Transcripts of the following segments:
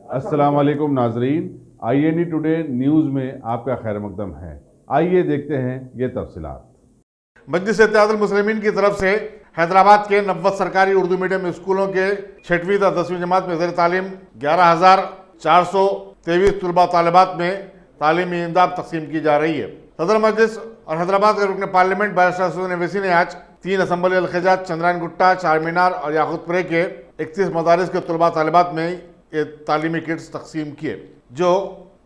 अस्सलाम वालेकुम नाजरीन, INE टुडे न्यूज़ में आपका खैर मकदम है। आइए देखते हैं ये तफसीलात। मजलिस इत्तेहादुल मुस्लिमीन की तरफ से हैदराबाद के 90 सरकारी उर्दू मीडियम स्कूलों के 6वीं तथा 10वीं जमात में ज़ेर तालीम 11,423 तलबा तालिबात में तालीमी इमदाद तकसीम की जा रही है। सदर मजलिस और हैदराबाद के रुकन पार्लियामेंट बैरिस्टर असदुद्दीन अवैसी ने आज 3 असम्बली अलखिजात, चंद्रायन गुट्टा, चार मीनार और याकूतपुरे के 31 मदारिस के तलबा तालिबात में ये तालीमी किट्स तकसीम किए, जो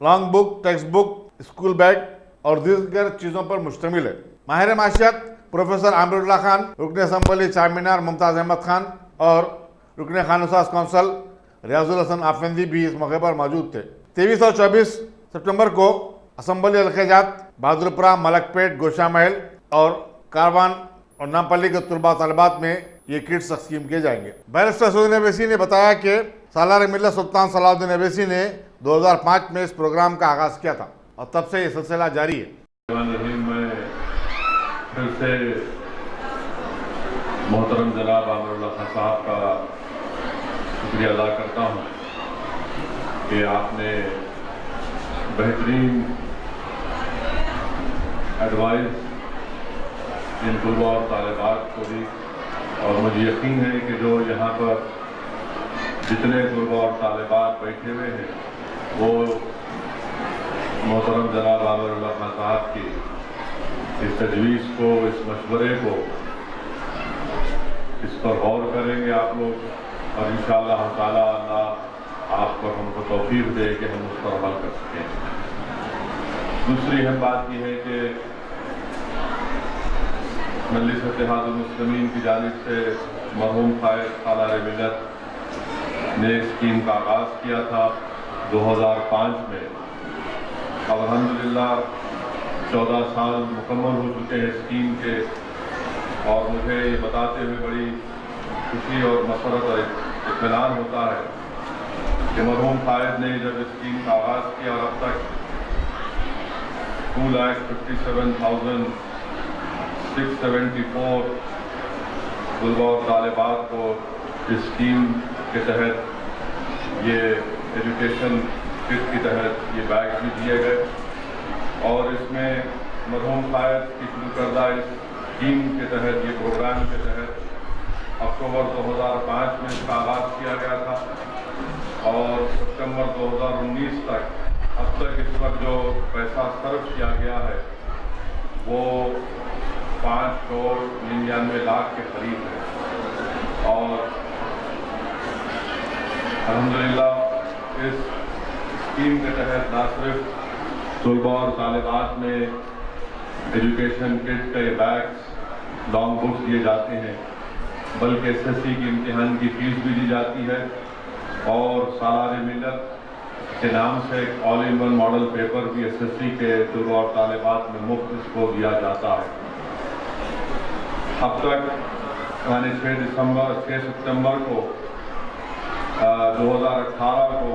long book, text book, school bag और दीगर चीज़ों पर मुश्तमिल है। माहिर माशियत प्रोफेसर आमिरुल्लाह खान, रुकन असम्बली चार मीनार मुमताज़ अहमद खान और रुकन खानसाज कौंसल रियाजुल हसन आफंदी भी इस मौके पर मौजूद थे। 23 और 24 सितंबर को असम्बली अलखिजात, बहादुरपुरा, मलकपेट, गोशा महल और कारवान और नामपल्ली के तलबा तालिबात में ये किट्स तकसीम किए जाएंगे। बैरिस्टर असदुद्दीन अवैसी ने बताया कि सालार मिल्लत सुल्तान सलाहुद्दीन अवैसी ने 2005 में इस प्रोग्राम का आगाज़ किया था और तब से ये सिलसिला जारी है। मैं फिर से मोहतरम जनाब आमिरुल्लाह खान साहब का शुक्रिया अदा करता हूँ कि आपने बेहतरीन एडवाइस इन तलबा और तालिबात को दी, और मुझे यकीन है कि जो यहाँ पर जितने तलबा और तालिबात बैठे हुए हैं वो मोहतरम जनाब आमिरुल्लाह खान साहब की इस तजवीज़ को, इस मशवरे को, इस पर गौर करेंगे आप लोग, और इंशाअल्लाह ताला अल्लाह आप पर हमको तौफीक दे कि हम उस पर अमल कर सकें। दूसरी अहम बात यह है कि मजलिस इत्तेहादुल मुस्लिमीन की जानिब से मरहूम कायद सालार मिल्लत ने स्कीम का आगाज़ किया था 2005 में। अब अल्हम्दुलिल्लाह 14 साल मुकम्मल हो चुके हैं स्कीम के, और मुझे ये बताते हुए बड़ी खुशी और मसरत और इत्मीनान होता है कि मरहूम कायद ने जब स्कीम का आगाज़ किया और अब तक 2,57,674 तलबा और तालिबात को इस स्कीम के तहत ये एजुकेशन किट के तहत ये बैग भी दिए गए, और इसमें मरहूम कायद की शुरू करदा इस स्कीम के तहत, ये प्रोग्राम के तहत अक्टूबर 2005 में इसका आगाज़ किया गया था, और सितंबर 2019 तक अब तक इस पर जो पैसा सर्व किया गया है वो 5,99,00,000 के करीब है। और अल्हम्दुलिल्लाह इस स्कीम के तहत न सिर्फ तलबा और तालिबात में एजुकेशन किट के बैग्स, लॉन्ग बुक्स दिए जाते हैं, बल्कि SSC की इम्तिहान की फ़ीस भी दी जाती है, और सालार मिल्लत के नाम से एक all in one model paper भी SSC के तलबा और तालिबात में मुफ्त इसको दिया जाता है। अब तक यानी 6 सितंबर को 2018 को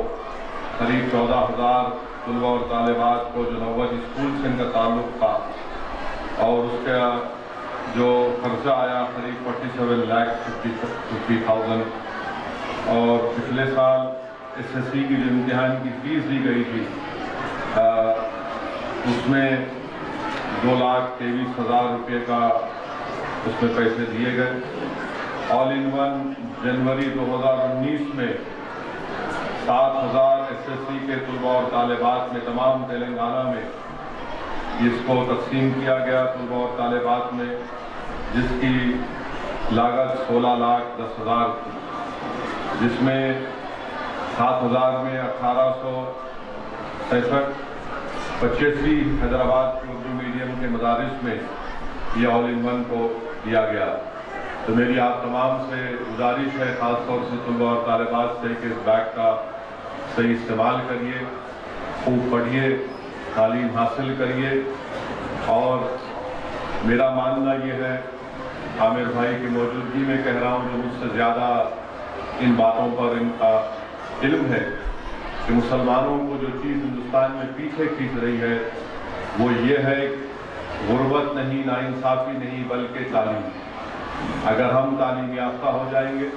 करीब 14,000 तलबा और तालिबात को जो नौबत स्कूल से इनका ताल्लुक़ था, और उसका जो खर्चा आया करीब 47,50,000, और पिछले साल SSC की जो इम्तिहान की फ़ीस दी गई थी उसमें 2,23,000 रुपये का उसमें पैसे दिए गए। ऑल इन वन जनवरी 2019 में 7,000 SSC के तलबा और तालिबात में तमाम तेलंगाना में इसको तकसीम किया गया तलबा और तालिबात में, जिसकी लागत 16,10,000 थी, जिसमें 7,000 में 1,863 85 हैदराबाद के उर्दू मीडियम के मदारिस में ये ऑल इन वन को दिया गया। तो मेरी आप तमाम से गुजारिश है, ख़ासतौर से तलबा और तालिबात से, कि इस बैग का सही इस्तेमाल करिए, खूब पढ़िए, तालीम हासिल करिए। और मेरा मानना ये है, आमिर भाई की मौजूदगी में कह रहा हूँ, जो मुझसे ज़्यादा इन बातों पर इनका इल्म है, कि मुसलमानों को जो चीज़ हिंदुस्तान में पीछे खींच रही है वो ये है, गुर्बत नहीं, नाइंसाफ़ी नहीं, बल्कि तालीम। अगर हम तालीम याफ्ता हो जाएंगे,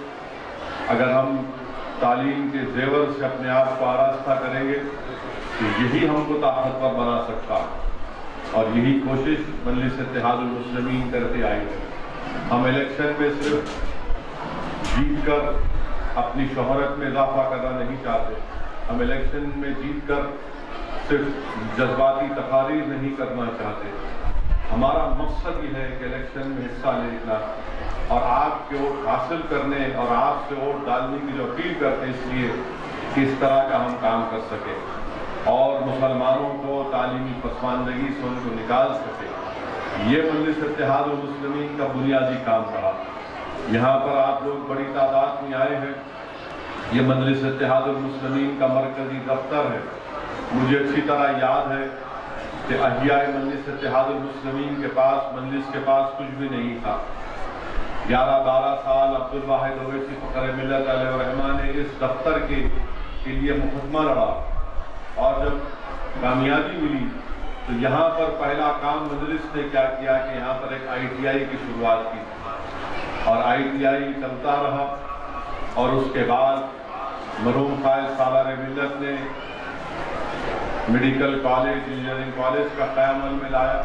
अगर हम تعلیم کے زیور سے اپنے آپ کو آراستہ کریں گے کہ یہی ہم کو طاقتور بنا سکتا ہے، اور یہی کوشش مجلس اتحاد المسلمین کرتے آئی ہے۔ ہم الیکشن میں صرف جیت کر اپنی شہرت میں اضافہ کرنا نہیں چاہتے، ہم الیکشن میں جیت کر صرف جذباتی تقاریر نہیں کرنا چاہتے۔ ہمارا مقصد یہ ہے کہ الیکشن میں حصہ لینا اور آپ کے ووٹ حاصل کرنے اور آپ سے ووٹ ڈالنے کی جو اپیل کرتے ہیں، اس لیے کہ اس طرح کا ہم کام کر سکیں اور مسلمانوں کو تعلیمی پسماندگی سے ان کو نکال سکیں۔ یہ مجلس اتحاد المسلمین کا بنیادی کام رہا۔ یہاں پر آپ لوگ بڑی تعداد میں آئے ہیں، یہ مجلس اتحاد المسلمین کا مرکزی دفتر ہے۔ مجھے اچھی طرح یاد ہے کہ احیاء مجلس اتحاد المسلمین کے پاس کچھ بھی نہیں تھا۔ 11-12 سال عبدالواحد اویسی فخر ملت علیہ الرحمہ نے اس دفتر کے لیے مقدمہ لڑا، اور جب کامیابی ملی تو یہاں پر پہلا کام مجلس نے کیا کیا کہ یہاں پر ایک ITI کی شروعات کی، اور ITI چلتا رہا، اور اس کے بعد مرحوم قائد سالار ملت نے میڈیکل کالج، انجینئرنگ کالج کا قیام میں لایا۔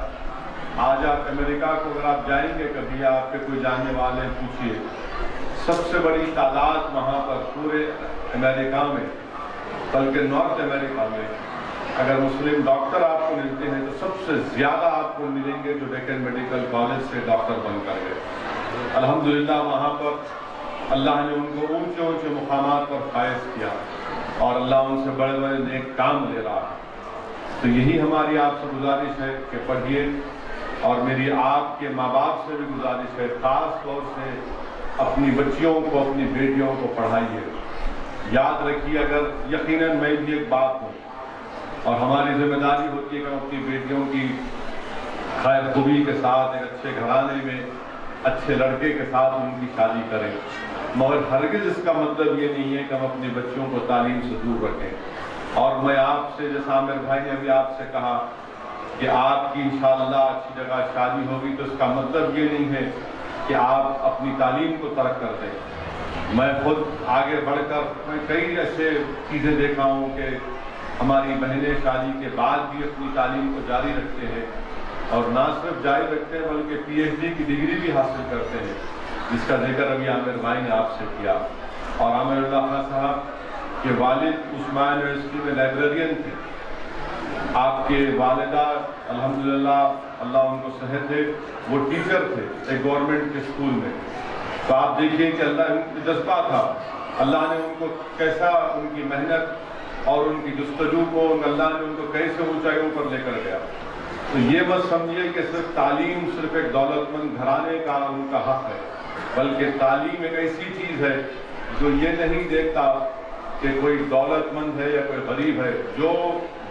آج آپ امریکہ کو اگر آپ جائیں گے کبھی، آپ کے کوئی جاننے والے پوچھئے، سب سے بڑی تعداد وہاں پر پورے امریکہ میں، بلکہ نارتھ امریکہ میں اگر مسلم ڈاکٹر آپ کو ملتے ہیں تو سب سے زیادہ آپ کو ملیں گے جو ڈیکن میڈیکل کالج سے ڈاکٹر بن کر گئے۔ الحمدللہ وہاں پر اللہ نے ان کو اونچے اونچے مقامات پر فائز کیا، اور اللہ ان سے بڑے بڑے نیک کام لے رہا ہے۔ تو یہی ہماری آپ سے گزارش ہے کہ پڑھیے، اور میری آپ کے ماں باپ سے بھی گزارش ہے، خاص طور سے اپنی بچیوں کو، اپنی بیٹیوں کو پڑھائیے۔ یاد رکھیے، اگر یقیناً میں بھی ایک باپ ہوں، اور ہماری ذمہ داری ہوتی ہے کہ ہم اپنی بیٹیوں کی خیر خوبی کے ساتھ ایک اچھے گھرانے میں اچھے لڑکے کے ساتھ ان کی شادی کریں، مگر ہرگز اس کا مطلب یہ نہیں ہے کہ ہم اپنی بچیوں کو تعلیم سے دور رکھیں۔ اور میں آپ سے، جیسا عامر بھائی نے ابھی آپ سے کہا کہ آپ کی انشاءاللہ اچھی جگہ شادی ہوگی، تو اس کا مطلب یہ نہیں ہے کہ آپ اپنی تعلیم کو ترک کر دیں۔ میں خود آگے بڑھ کر میں کئی ایسے چیزیں دیکھا ہوں کہ ہماری بہنیں شادی کے بعد بھی اپنی تعلیم کو جاری رکھتے ہیں، اور نہ صرف جاری رکھتے ہیں بلکہ PhD کی ڈگری بھی حاصل کرتے ہیں، جس کا ذکر ابھی عامر بھائی نے آپ سے کیا۔ اور عامر اللہ خان صاحب کے والد عثمان یونیورسٹی میں لائبریرین تھے، آپ کے والدہ الحمدللہ اللہ ان کو صحت دے، وہ ٹیچر تھے ایک گورنمنٹ کے اسکول میں۔ تو آپ دیکھیے کہ اللہ ان کا جذبہ تھا، اللہ نے ان کو کیسا، ان کی محنت اور ان کی جستجو کو اللہ نے ان کو کیسے اونچائیوں پر لے کر گیا۔ تو یہ مت سمجھیے کہ صرف تعلیم صرف ایک دولت مند گھرانے کا ان کا حق ہے، بلکہ تعلیم ایک ایسی چیز ہے جو یہ نہیں دیکھتا کہ کوئی دولت مند ہے یا کوئی غریب ہے، جو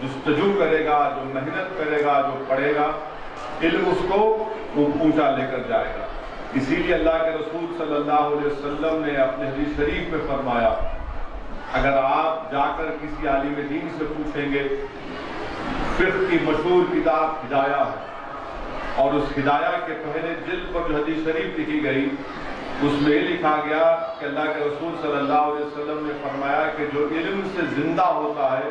جستجو کرے گا، جو محنت کرے گا، جو پڑھے گا، علم اس کو اونچا لے کر جائے گا۔ اسی لیے اللہ کے رسول صلی اللہ علیہ وسلم نے اپنے حدیث شریف میں فرمایا، اگر آپ جا کر کسی عالم دین سے پوچھیں گے، فقہ کی مشہور کتاب ہدایہ ہے، اور اس ہدایہ کے پہلے جلد پر جو حدیث شریف لکھی گئی اس میں یہ لکھا گیا کہ اللہ کے رسول صلی اللہ علیہ وسلم نے فرمایا کہ جو علم سے زندہ ہوتا ہے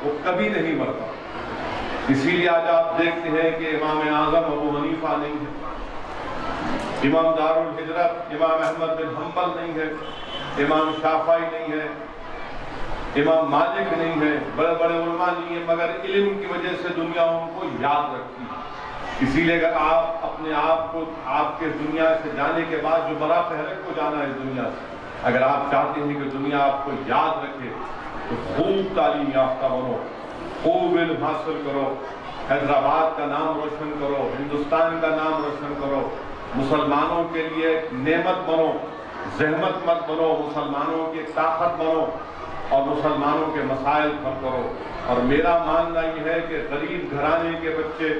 وہ کبھی نہیں مرتا۔ اسی لیے آج آپ دیکھتے ہیں کہ امام اعظم ابو حنیفہ نہیں ہے، امام دار الحجرت امام احمد بن حنبل نہیں ہے، امام شافعی نہیں ہے، امام مالک نہیں ہے، بڑے بڑے علماء نہیں ہیں، مگر علم کی وجہ سے دنیا ان کو یاد رکھتی ہے۔ اسی لیے اگر آپ اپنے آپ کو آپ کے دنیا سے جانے کے بعد جو بڑا فہرست کو جانا ہے اس دنیا سے، اگر آپ چاہتے ہیں کہ دنیا آپ کو یاد رکھے تو خوب تعلیم یافتہ بنو، خوب علم حاصل کرو، حیدرآباد کا نام روشن کرو، ہندوستان کا نام روشن کرو، مسلمانوں کے لیے نعمت بنو، زحمت مت بنو، مسلمانوں کی ایک طاقت بنو، اور مسلمانوں کے مسائل حل کرو۔ اور میرا ماننا یہ ہے کہ غریب گھرانے کے بچے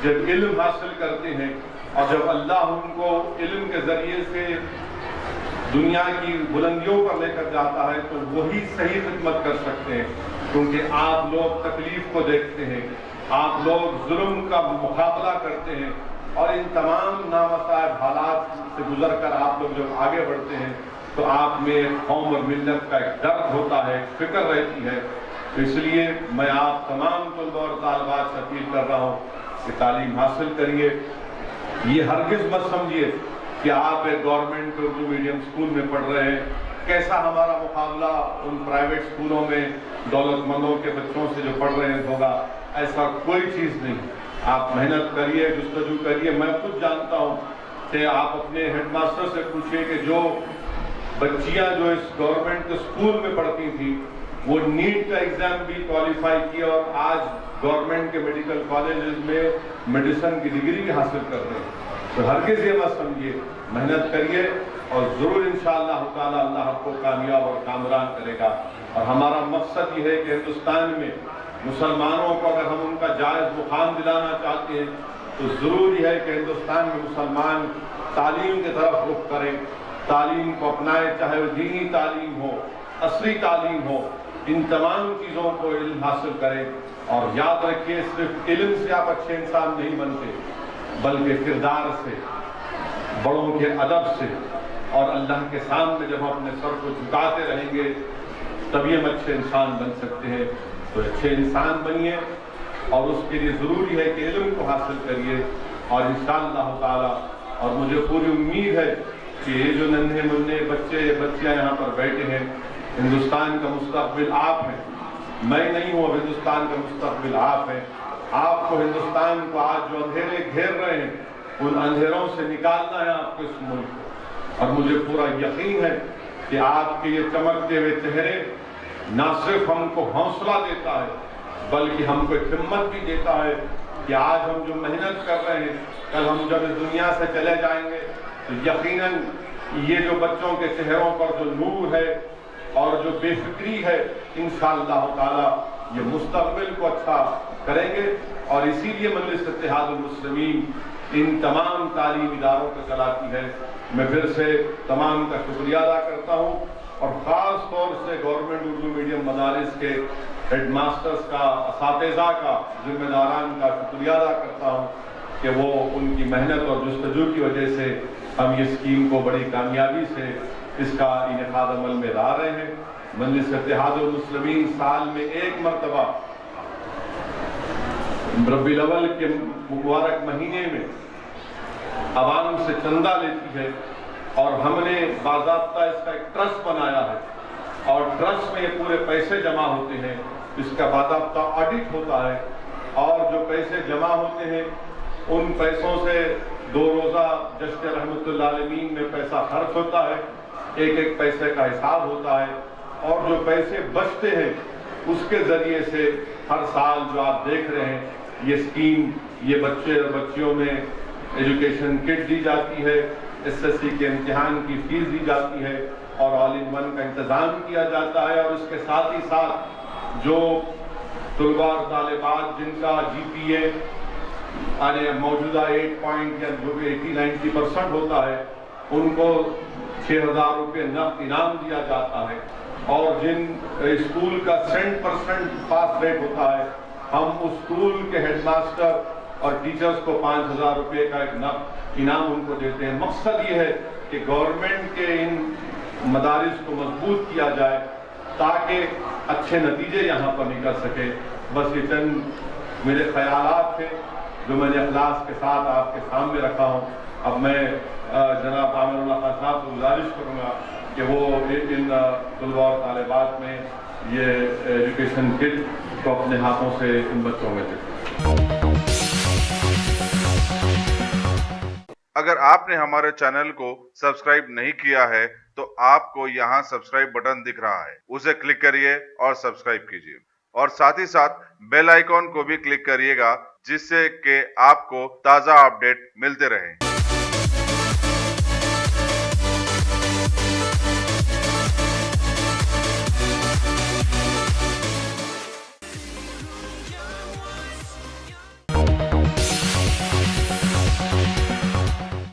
جب علم حاصل کرتے ہیں اور جب اللہ ان کو علم کے ذریعے سے دنیا کی بلندیوں پر لے کر جاتا ہے تو وہی صحیح خدمت کر سکتے ہیں، کیونکہ آپ لوگ تکلیف کو دیکھتے ہیں، آپ لوگ ظلم کا مقابلہ کرتے ہیں، اور ان تمام نامساعد حالات سے گزر کر آپ لوگ جب آگے بڑھتے ہیں तो आप में एक कौम और मिल्लत का एक दर्द होता है, एक फिक्र रहती है। तो इसलिए मैं आप तमाम तलबा और तालिबात से अपील कर रहा हूँ कि तालीम हासिल करिए। ये हरगिज़ मत समझिए कि आप एक गवर्नमेंट उर्दू मीडियम स्कूल में पढ़ रहे हैं, कैसा हमारा मुकाबला उन प्राइवेट स्कूलों में दौलतमंदों के बच्चों से जो पढ़ रहे हैं होगा। ऐसा कोई चीज़ नहीं। आप मेहनत करिए, जुस्तजू करिए। मैं खुद जानता हूँ कि आप अपने हेडमास्टर से पूछिए कि जो बच्चियाँ जो इस गवर्नमेंट के स्कूल में पढ़ती थी वो नीट का एग्ज़ाम भी क्वालिफाई किया और आज गवर्नमेंट के मेडिकल कॉलेजेस में मेडिसिन की डिग्री भी हासिल कर रहे हैं। तो हरगिज़ ये मत समझिए, मेहनत करिए और ज़रूर इंशाअल्लाह ताला अल्लाह आपको कामयाब और कामरान करेगा। और हमारा मकसद ये है कि हिंदुस्तान में मुसलमानों को अगर हम उनका जायज़ मुकाम दिलाना चाहते हैं तो ज़रूरी है कि हिंदुस्तान में मुसलमान तालीम की तरफ रुख करें, तालीम को अपनाएं, चाहे वो दीनी तालीम हो, असली तालीम हो। इन तमाम चीज़ों को इल्म हासिल करें। और याद रखिए, सिर्फ इल्म से आप अच्छे इंसान नहीं बनते, बल्कि किरदार से, बड़ों के अदब से और अल्लाह के सामने जब हम अपने सर को झुकाते रहेंगे तभी हम अच्छे इंसान बन सकते हैं। तो अच्छे इंसान बनिए और उसके लिए ज़रूरी है कि इल्म को हासिल करिए। और इंशाअल्लाह ताला, और मुझे पूरी उम्मीद है कि ये जो नन्हे मुन्ने बच्चे बच्चियाँ यहाँ पर बैठे हैं, हिंदुस्तान का मुस्तकबिल आप हैं। मैं नहीं हूँ, हिंदुस्तान का मुस्तकबिल आप हैं। आपको हिंदुस्तान को आज जो अंधेरे घेर रहे हैं उन अंधेरों से निकालना है आपको इस मुल्क को। और मुझे पूरा यकीन है कि आपके ये चमकते हुए चेहरे न सिर्फ हमको हौसला देता है बल्कि हमको एक हिम्मत भी देता है कि आज हम जो मेहनत कर रहे हैं, कल हम जब इस दुनिया से चले जाएंगे तो यकीनन ये जो बच्चों के चेहरों पर जो नूर है और जो बेफिक्री है, इंशाअल्लाह ताला ये मुस्तकबिल को अच्छा करेंगे। और इसीलिए मजलिस इत्तेहादुल मुस्लिमीन इन तमाम तालीमी इदारों को चलाती है। मैं फिर से तमाम का शुक्रिया अदा करता हूँ और ख़ास तौर से गवर्नमेंट उर्दू मीडियम मदारिस के हेडमास्टर्स का, असातिज़ा का, ज़िम्मेदारान का शुक्रिया अदा करता हूँ कि वो उनकी मेहनत और जुस्तजू की वजह से हम ये स्कीम को बड़ी कामयाबी से इसका इनेकाद अमल में ला रहे हैं। मजलिस इत्तेहादुल मुस्लिमीन साल में एक मरतबा रबीउल अव्वल के मुबारक महीने में आवाम से चंदा लेती है और हमने बाज़ाब्ता इसका एक ट्रस्ट बनाया है और ट्रस्ट में ये पूरे पैसे जमा होते हैं, इसका बाज़ाब्ता ऑडिट होता है और जो पैसे जमा होते हैं उन पैसों से 2 रोज़ा जश्न रहमतुल्लाह अलमीन में पैसा खर्च होता है, एक पैसे का हिसाब होता है और जो पैसे बचते हैं उसके ज़रिए से हर साल जो आप देख रहे हैं ये स्कीम, ये बच्चे और बच्चियों में एजुकेशन किट दी जाती है, SSC के इम्तिहान की फीस दी जाती है और ऑल इन वन का इंतज़ाम किया जाता है। और इसके साथ ही साथ जो तलबा और तालिबात जिनका GPA मौजूदा 8 पॉइंट या जो भी 80-90% होता है उनको 6,000 रुपये नक़द इनाम दिया जाता है। और जिन स्कूल का 100% पास रेट होता है हम उस स्कूल के हेडमास्टर और टीचर्स को 5,000 रुपये का एक नक़द इनाम उनको देते हैं। मकसद ये है कि गवर्नमेंट के इन मदारिस को मजबूत किया जाए ताकि अच्छे नतीजे यहाँ पर निकल सके। बस ये चंद मेरे ख्यालात थे जो मैंने इखलास के साथ आपके सामने रखा हूँ। अब मैं जनाब आमिरुल्लाह खान साहब से गुजारिश करूँगा कि वो इन तलबा और तालिबात में ये एजुकेशन किट को अपने हाथों से इन बच्चों में दें। अगर आपने हमारे चैनल को सब्सक्राइब नहीं किया है तो आपको यहाँ सब्सक्राइब बटन दिख रहा है, उसे क्लिक करिए और सब्सक्राइब कीजिए और साथ ही साथ बेल आइकॉन को भी क्लिक करिएगा जिससे कि आपको ताज़ा अपडेट मिलते रहें।